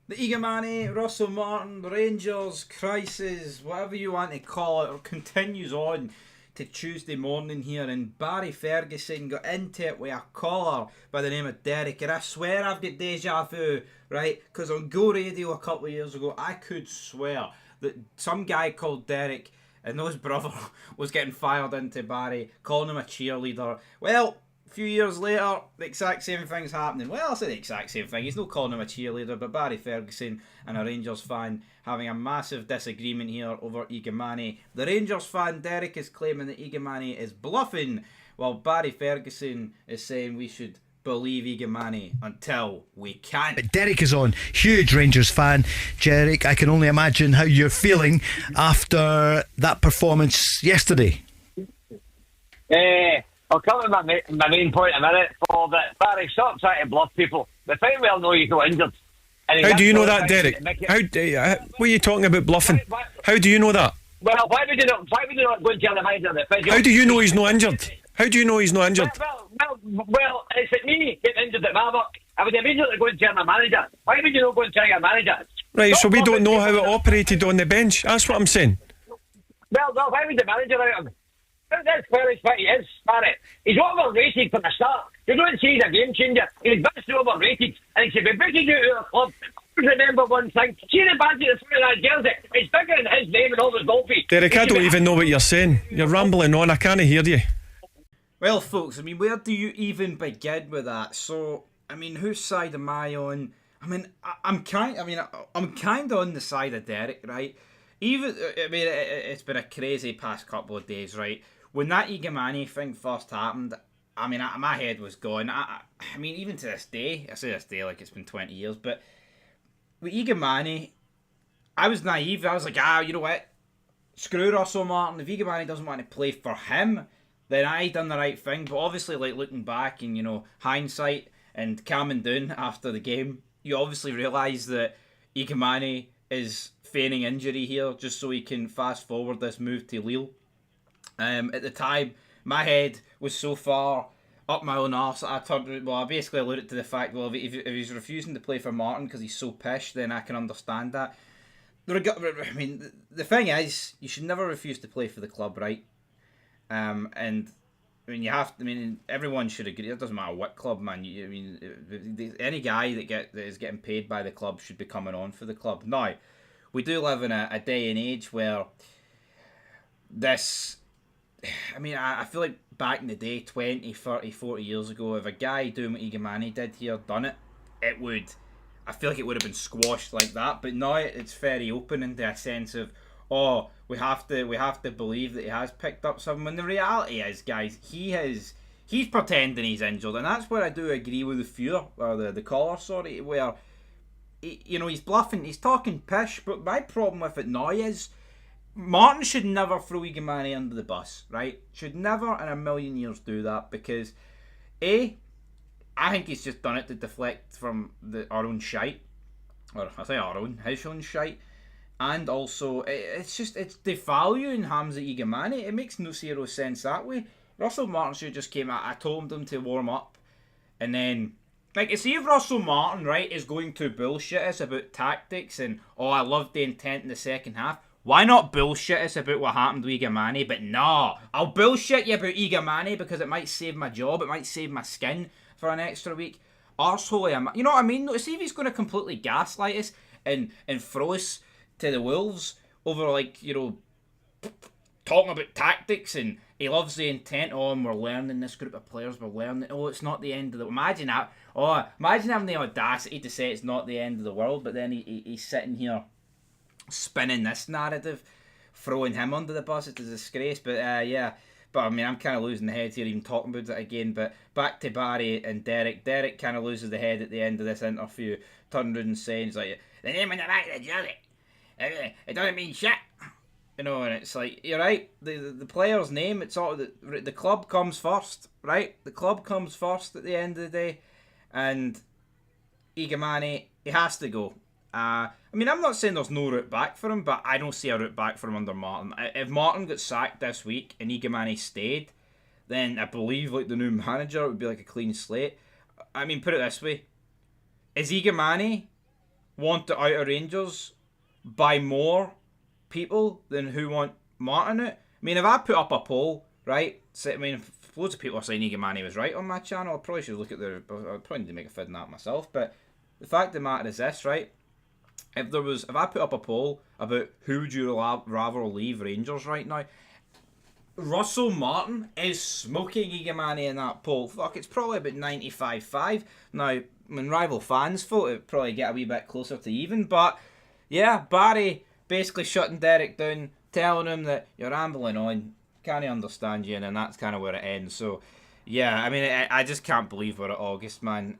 The Igamane, Russell Martin, the Rangers crisis, whatever you want to call it, continues on to Tuesday morning here, and Barry Ferguson got into it with a caller by the name of Derek, and I swear I've got deja vu, right? Because on Go Radio a couple of years ago, I could swear that some guy called Derek and his brother was getting fired into Barry, calling him a cheerleader. Well, a few years later, the exact same thing's happening. Well, I say the exact same thing. He's not calling him a cheerleader, but Barry Ferguson and a Rangers fan having a massive disagreement here over Igamane. The Rangers fan, Derek, is claiming that Igamane is bluffing, while Barry Ferguson is saying we should believe Igimani until we can't. But Derek is on, huge Rangers fan. Derek, I can only imagine how you're feeling after that performance yesterday. I'll come to my main point in a minute. For that, Barry, stop trying to bluff people. The fine well know he's not injured. How do you know that, Derek? What are you talking about bluffing? How do you know that? Well, why would you not go and tell the manager that? How do you know he's not injured? How do you know he's not injured? Well, it's at me getting injured at my work. I would immediately go and tell my manager. Why would you not go and tell your manager? Right, so we don't know how it operated on the bench. That's what I'm saying. Well, why would the manager out him? That's clearly what he is, Barry. He's overrated from the start. You don't see he's a game changer. He's vastly overrated, and he should be booted out of the club. Remember one thing: see the badge at the front of that jersey? It's bigger than his name and all his goal feet. Derek, I don't even know what you're saying. You're rambling on. I can't hear you. Well, folks, I mean, where do you even begin with that? So, I mean, whose side am I on? I mean, I'm kind of on the side of Derek, right? It's been a crazy past couple of days, right? When that Igamane thing first happened, I mean, my head was gone. I mean, even to this day, I say this day like it's been 20 years, but with Igamane, I was naive. I was like, you know what? Screw Russell Martin. If Igamane doesn't want to play for him, then I done the right thing. But obviously, like, looking back and, you know, hindsight and calming down after the game, you obviously realise that Igamane is feigning injury here just so he can fast forward this move to Lille. At the time, my head was so far up my own arse that I basically alluded to the fact, well, if he's refusing to play for Martin because he's so pissed, then I can understand that. I mean, the thing is, you should never refuse to play for the club, right? And I mean, everyone should agree. It doesn't matter what club, man. Any guy that is getting paid by the club should be coming on for the club. Now, we do live in a day and age where this. I mean, I feel like back in the day, 20, 30, 40 years ago, if a guy doing what Igamane did here done it, I feel like it would have been squashed like that. But now it's very open into a sense of, we have to believe that he has picked up something. When the reality is, guys, he's pretending he's injured, and that's where I do agree with the caller, sorry, where he's bluffing, he's talking pish. But my problem with it now is Martin should never throw Igimani under the bus, right? Should never in a million years do that, because I think he's just done it to deflect from our own shite, or I say his own shite. And also, it's devaluing Hamza Igamane. It makes no zero sense that way. Russell Martin should just came out. I told him to warm up. And then, see if Russell Martin, right, is going to bullshit us about tactics and, I loved the intent in the second half. Why not bullshit us about what happened to Igamane? But no, I'll bullshit you about Igamane because it might save my job. It might save my skin for an extra week. Arsehole, you know what I mean? See if he's going to completely gaslight us and throw us to the wolves over, talking about tactics, and he loves the intent. And we're learning, this group of players, we're learning. It's not the end of the... Imagine that. Imagine having the audacity to say it's not the end of the world, but then he's sitting here spinning this narrative, throwing him under the bus. It's a disgrace, but yeah. But I mean, I'm kind of losing the head here even talking about it again. But back to Barry and Derek. Derek kind of loses the head at the end of this interview, turning around and saying, like, the name on the back of the jersey, it doesn't mean shit. And it's like, you're right, the player's name, it's all the club comes first, right? The club comes first at the end of the day. And Igamane, he has to go. I mean, I'm not saying there's no route back for him, but I don't see a route back for him under Martin. If Martin got sacked this week and Igamane stayed, then I believe, the new manager, it would be like a clean slate. I mean, put it this way. Is Igamane want it out of Rangers by more people than who want Martin out. I mean, if I put up a poll, right? So, I mean, if loads of people are saying Igamane was right on my channel, I probably should look at I probably need to make a vid on that myself. But the fact of the matter is this, right? If I put up a poll about who would you rather leave Rangers right now, Russell Martin is smoking Igamane in that poll. Fuck, it's probably about 95-5. Now, when rival fans vote, it probably get a wee bit closer to even. But yeah, Barry basically shutting Derek down, telling him that you're rambling on, can't understand you, and then that's kind of where it ends. So yeah, I mean, I just can't believe we're at August, man,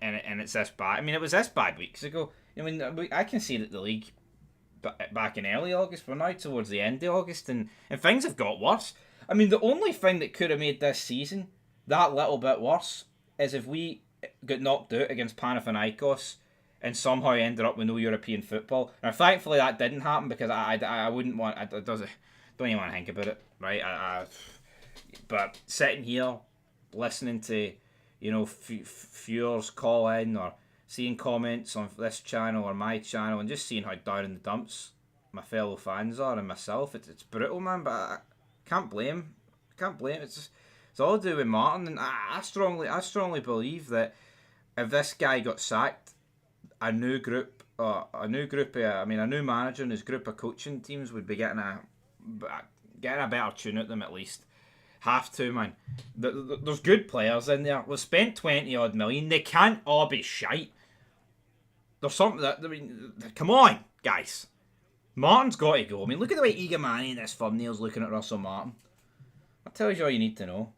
and it's this bad. I mean, it was this bad weeks ago. I mean, I can see that the league back in early August, we're now towards the end of August, and things have got worse. I mean, the only thing that could have made this season that little bit worse is if we got knocked out against Panathinaikos and somehow ended up with no European football. Now, thankfully, that didn't happen because I wouldn't want. Don't even want to think about it, right? But sitting here, listening to, viewers call in or seeing comments on this channel or my channel and just seeing how down in the dumps my fellow fans are and myself, it's brutal, man. But I can't blame. It's all to do with Martin, and I strongly believe that if this guy got sacked, a new manager and his group of coaching teams would be getting a better tune at them at least. Have to, man. There's good players in there. We've spent 20 odd million. They can't all be shite. There's something that, I mean, come on, guys. Martin's got to go. I mean, look at the way Igamane in this thumbnail's looking at Russell Martin. That tells you all you need to know.